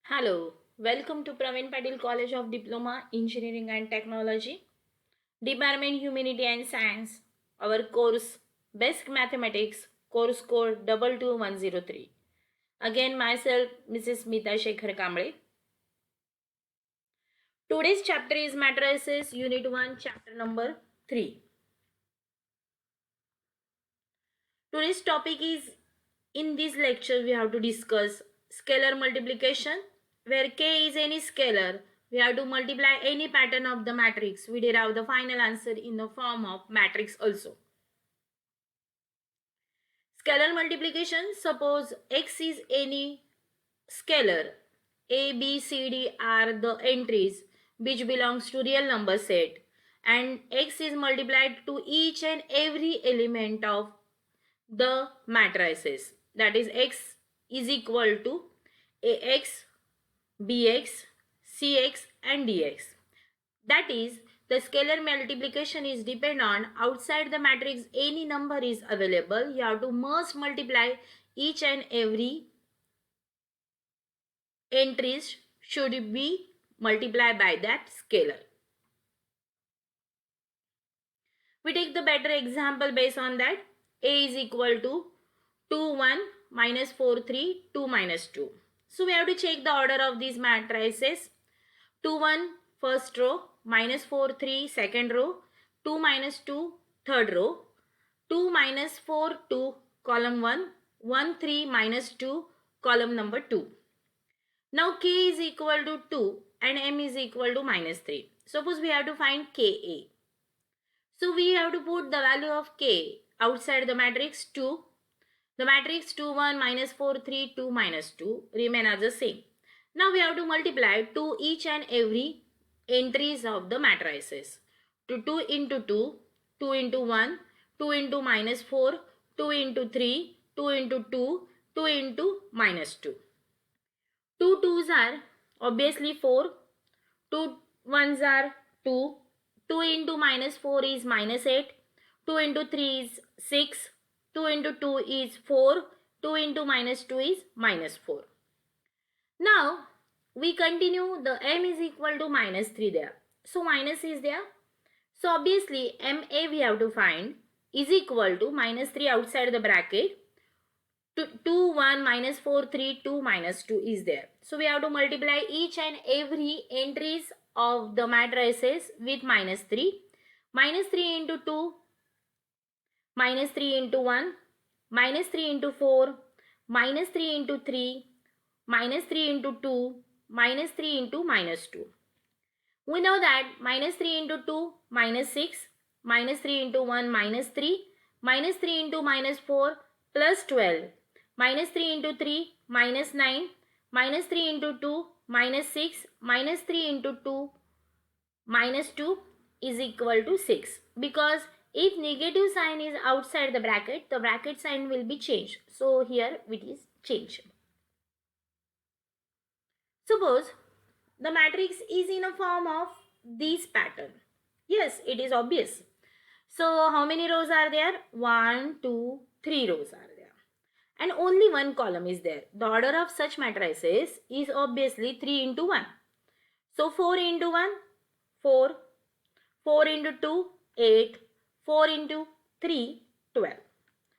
Hello, welcome to Praveen Patil College of Diploma, Engineering and Technology, Department Humanity and Science. Our course Basic Mathematics, course code 22103. Again, myself, Mrs. Smita Shekhar Kamble. Today's chapter is Matrices, Unit 1, Chapter number 3. Today's topic is in this lecture we have to discuss scalar multiplication, where k is any scalar. We have to multiply any pattern of the matrix. We derive the final answer in the form of matrix also. Scalar multiplication, suppose x is any scalar. A, B, C, D are the entries which belongs to real number set, and x is multiplied to each and every element of the matrices. That is, x is equal to ax, bx, cx and dx. That is, the scalar multiplication is depend on outside the matrix any number is available. You have to must multiply each and every entries should be multiplied by that scalar. We take the better example based on that. A is equal to 2, 1, minus 4, 3, 2, minus 2. So we have to check the order of these matrices. 2, 1, first row, minus 4, 3, second row, 2, minus 2, third row, 2, minus 4, 2, column 1, 1, 3, minus 2, column number 2. Now k is equal to 2 and m is equal to minus 3. Suppose we have to find ka. So we have to put the value of k outside the matrix 2. The matrix 2, 1, minus 4, 3, 2, minus 2 remain as the same. Now we have to multiply to each and every entries of the matrices. To 2 into 2, 2 into 1, 2 into minus 4, 2 into 3, 2 into 2, 2 into minus 2. 2 2s are obviously 4, 2 1s are 2, 2 into minus 4 is minus 8, 2 into 3 is 6, 2 into 2 is 4, 2 into minus 2 is minus 4. Now we continue, the m is equal to minus 3 there. So minus is there. So obviously MA we have to find is equal to minus 3 outside the bracket. 2, 1, minus 4, 3, 2, minus 2 is there. So we have to multiply each and every entries of the matrices with minus 3. Minus 3 into 2, minus 3 into 1, minus 3 into 4, minus 3 into 3, minus 3 into 2, minus 3 into minus 2. We know that minus 3 into 2, minus 6, minus 3 into 1, minus 3, minus 3 into minus 4, plus 12, minus 3 into 3, minus 9, minus 3 into 2, minus 6, minus 3 into 2, minus 2 is equal to 6. Because if negative sign is outside the bracket sign will be changed. So here it is changed. Suppose the matrix is in a form of this pattern. Yes, it is obvious. So how many rows are there? 1, 2, 3 rows are there. And only one column is there. The order of such matrices is obviously 3 into 1. So 4 into 1, 4. 4 into 2, 8. 4 into 3, 12.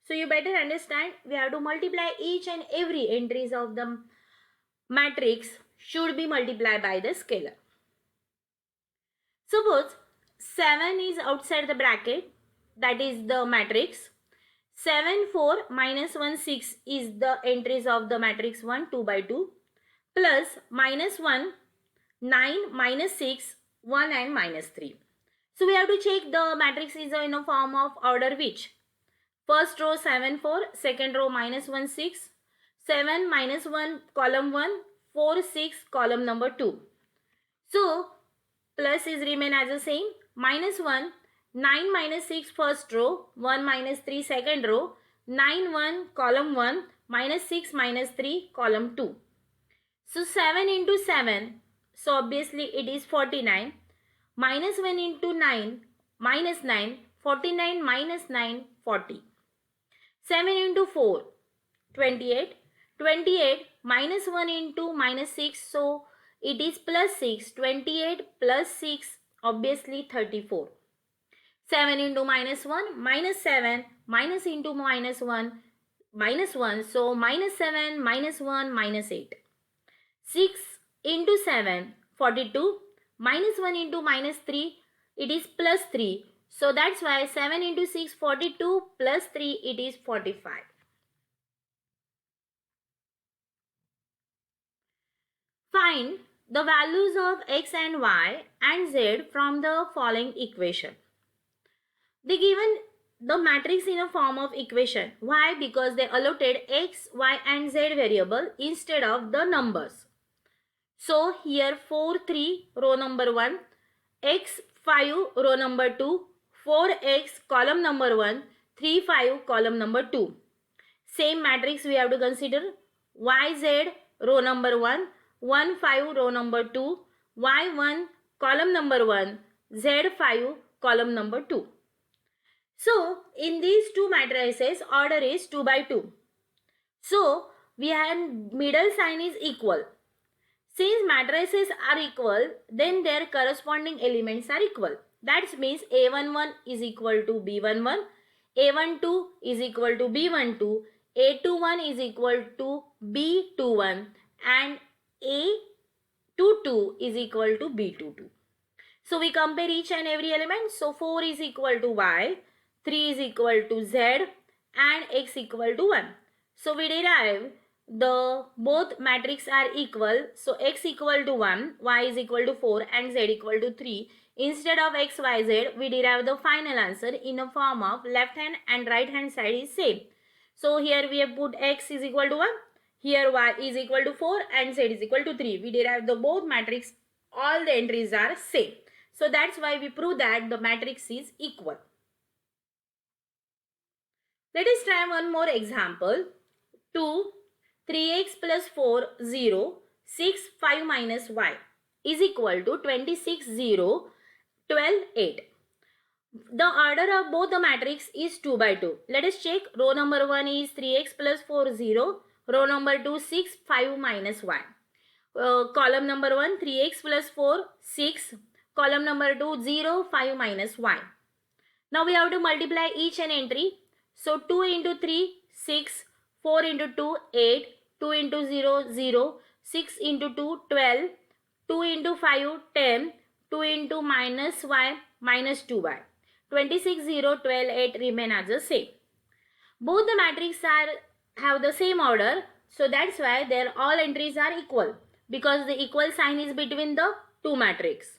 So you better understand, we have to multiply each and every entries of the matrix should be multiplied by the scalar. Suppose 7 is outside the bracket, that is the matrix. 7, 4, minus 1, 6 is the entries of the matrix 1, 2 by 2, plus minus 1, 9, minus 6, 1 and minus 3. So we have to check the matrix is in a form of order which? First row 7, 4, second row minus 1, 6, 7, minus 1, column 1, 4, 6, column number 2. So plus is remain as the same. Minus 1, 9 minus 6 first row, 1 minus 3 second row, 9 1 column 1, minus 6 minus 3 column 2. So 7 into 7, so obviously it is 49. Minus 1 into 9, minus 9, 49 minus 9, 40. 7 into 4, 28. 28 minus 1 into minus 6, so it is plus 6. 28 plus 6, obviously 34. 7 into minus 1, minus 7, minus into minus 1, minus 1, so minus 7, minus 1, minus 8. 6 into 7, 42, minus 1 into minus 3, it is plus 3. So that's why 7 into 6, 42, plus 3, it is 45. Find the values of x and y and z from the following equation. They given the matrix in a form of equation. Why? Because they allotted x, y and z variable instead of the numbers. So here 4, 3 row number 1, x 5 row number 2, 4x column number 1, 3 5 column number 2. Same matrix we have to consider. YZ row number 1, 1 5 row number 2, Y1 column number 1, Z5 column number 2. So in these two matrices order is 2 by 2. So we have middle sign is equal. Since matrices are equal, then their corresponding elements are equal. That means A11 is equal to B11, A12 is equal to B12, A21 is equal to B21 and A22 is equal to B22. So we compare each and every element. So 4 is equal to Y, 3 is equal to Z and X equal to 1. So we derive the both matrix are equal. So X equal to 1, Y is equal to 4 and Z equal to 3. Instead of X, Y, Z, we derive the final answer in a form of left hand and right hand side is same. So here we have put X is equal to 1, here Y is equal to 4 and Z is equal to 3. We derive the both matrix, all the entries are same. So that's why we prove that the matrix is equal. Let us try one more example. 2, 3x plus 4, 0, 6, 5 minus y is equal to 26, 0, 12, 8. The order of both the matrix is 2 by 2. Let us check. Row number 1 is 3x plus 4, 0. Row number 2, 6, 5 minus y. Column number 1, 3x plus 4, 6. Column number 2, 0, 5 minus y. Now we have to multiply each and entry. So 2 into 3, 6. 4 into 2, 8. 2 into 0, 0. 6 into 2, 12. 2 into 5, 10. 2 into minus y, minus 2y. 26, 0, 12, 8 remain as the same. Both the matrices have the same order. So that's why their all entries are equal. Because the equal sign is between the two matrices.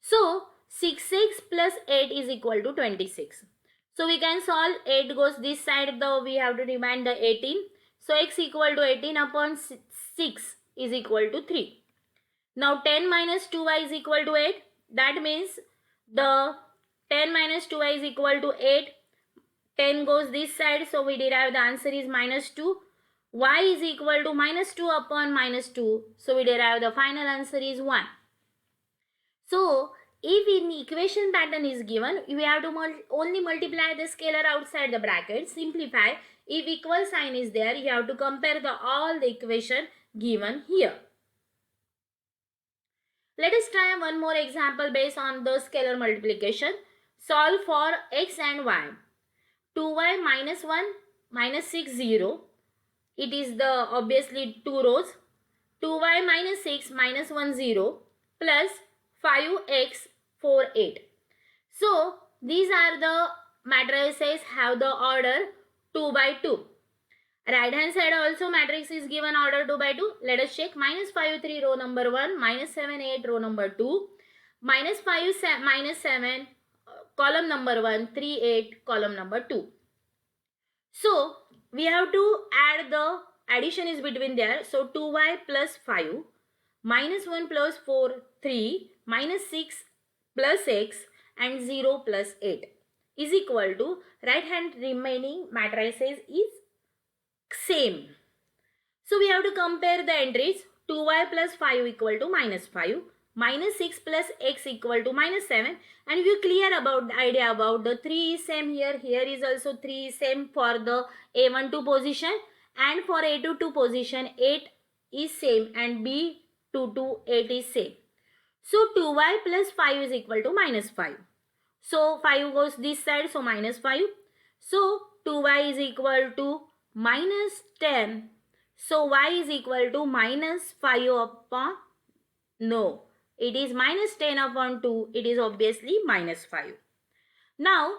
So 6 plus 8 is equal to 26. So we can solve. 8 goes this side, though we have to remind the 18. So x equal to 18 upon 6 is equal to 3. Now 10 minus 2y is equal to 8. That means the 10 minus 2y is equal to 8. 10 goes this side, so we derive the answer is minus 2. Y is equal to minus 2 upon minus 2. So we derive the final answer is 1. So if in equation pattern is given, we have to only multiply the scalar outside the bracket. Simplify. If equal sign is there, you have to compare all the equation given here. Let us try one more example based on the scalar multiplication. Solve for x and y. 2y minus 1 minus 6, 0. It is the obviously 2 rows. 2y minus 6 minus 1, 0 plus 5x 4, 8. So these are the matrices have the order 2 by 2. Right hand side also matrix is given order 2 by 2. Let us check. Minus 5, 3 row number 1. Minus 7, 8 row number 2. Minus 5, minus 7 column number 1. 3, 8 column number 2. So we have to add the addition is between there. So 2y plus 5 minus 1 plus 4, 3 minus 6 plus x and 0 plus 8 is equal to right hand remaining matrices is same. So we have to compare the entries. 2y plus 5 equal to minus 5. Minus 6 plus x equal to minus 7. And we are clear about the idea about the 3 is same here. Here is also 3 is same for the A12 position. And for A22 position 8 is same and B 2 to 8 is same. So 2y plus 5 is equal to minus 5. So 5 goes this side, so minus 5. So 2y is equal to minus 10. So y is equal to minus 5 upon, no, it is minus 10 upon 2. It is obviously minus 5. Now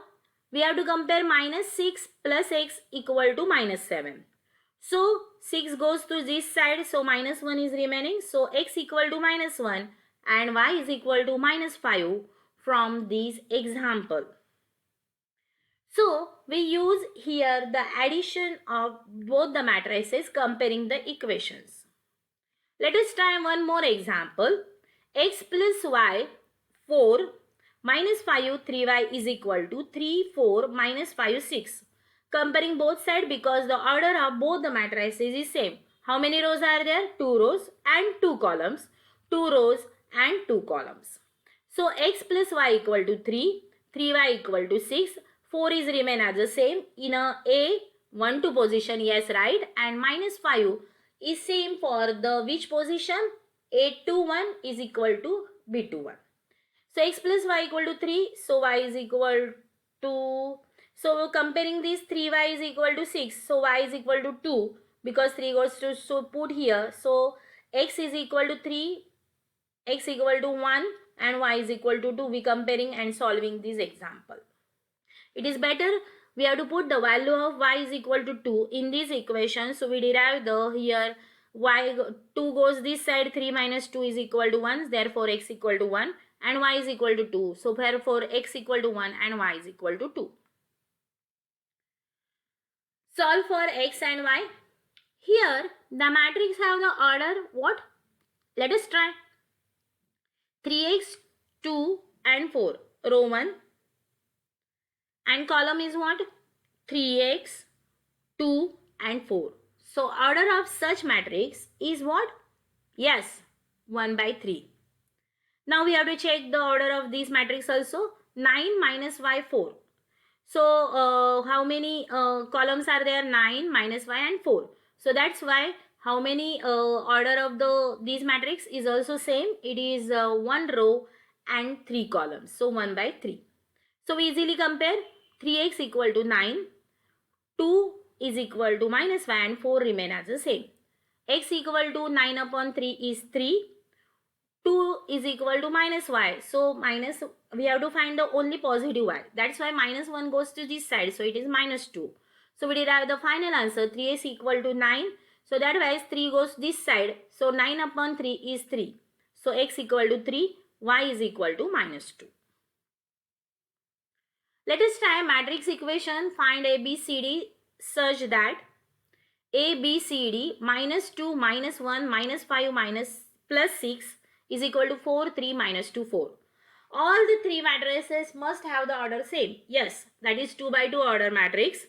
we have to compare minus 6 plus x equal to minus 7. So 6 goes to this side, so minus 1 is remaining. So x equal to minus 1 and y is equal to minus 5 from this example. So we use here the addition of both the matrices comparing the equations. Let us try one more example. X plus y 4 minus 5 3y is equal to 3 4 minus 5 6. Comparing both sides because the order of both the matrices is same. How many rows are there? 2 rows and 2 columns. 2 rows and 2 columns. So x plus y equal to 3, 3y equal to 6, 4 is remain as the same in a 1 2 position, yes, right, and minus 5 is same for the which position? A 2 1 is equal to B 2 1. So x plus y equal to 3, so y is equal to, so comparing these 3y is equal to 6, so y is equal to 2 because 3 goes to, so put here, so x is equal to 3, x equal to 1 and y is equal to 2. We comparing and solving this example. It is better we have to put the value of y is equal to 2 in this equation. So we derive the here y 2 goes this side, 3 minus 2 is equal to 1, therefore x equal to 1 and y is equal to 2. So therefore x equal to 1 and y is equal to 2. Solve for x and y. Here the matrix have the order what? Let us try. 3x, 2 and 4, row 1, and column is what? 3x, 2 and 4. So order of such matrix is what? Yes, 1 by 3. Now we have to check the order of this matrix also. 9 minus y 4. So how many columns are there? 9 minus y and 4. So that's why how many order of these matrix is also same. It is 1 row and 3 columns. So 1 by 3. So we easily compare 3x equal to 9, 2 is equal to minus y and 4 remain as the same. X equal to 9 upon 3 is 3. 2 is equal to minus y. So minus, we have to find the only positive y. That's why minus 1 goes to this side. So it is minus 2. So we derive the final answer 3x equal to 9. So that way 3 goes this side. So 9 upon 3 is 3. So x equal to 3, y is equal to minus 2. Let us try matrix equation. Find A, B, C, D such that A, B, C, D minus 2, minus 1, minus 5, minus plus 6 is equal to 4, 3, minus 2, 4. All the three matrices must have the order same. Yes, that is 2 by 2 order matrix.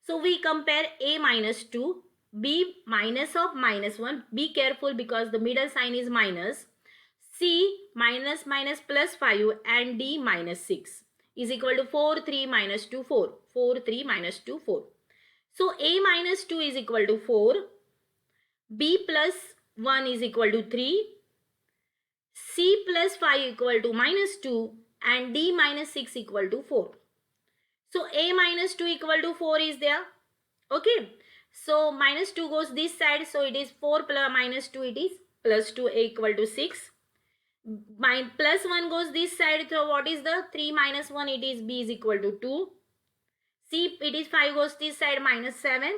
So we compare A minus 2, B minus of minus 1. Be careful because the middle sign is minus. C minus minus plus 5 and D minus 6 is equal to 4, 3, minus 2, 4. 4, 3, minus 2, 4. So A minus 2 is equal to 4. B plus 1 is equal to 3. C plus 5 equal to minus 2 and D minus 6 equal to 4. So A minus 2 equal to 4 is there. Okay. So minus 2 goes this side. So it is 4 plus minus 2 it is plus 2 A equal to 6. My plus 1 goes this side. So what is the 3 minus 1? It is B is equal to 2. C it is 5 goes this side minus 7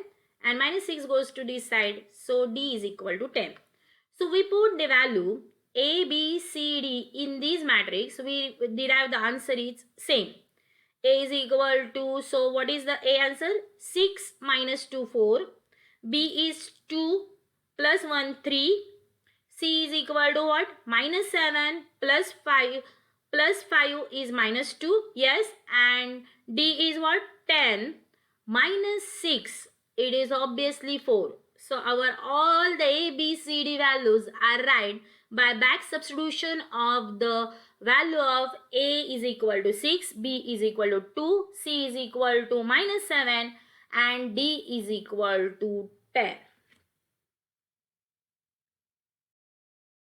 and minus 6 goes to this side. So D is equal to 10. So we put the value A, B, C, D in this matrix. We derive the answer is same. A is equal to, so what is the A answer? 6 minus 2, 4. B is 2 plus 1, 3. C is equal to what? Minus 7 plus 5. Plus 5 is minus 2. Yes. And D is what? 10 minus 6. It is obviously 4. So our all the A, B, C, D values are right by back substitution of the value of A is equal to 6, B is equal to 2, C is equal to minus 7 and D is equal to 10.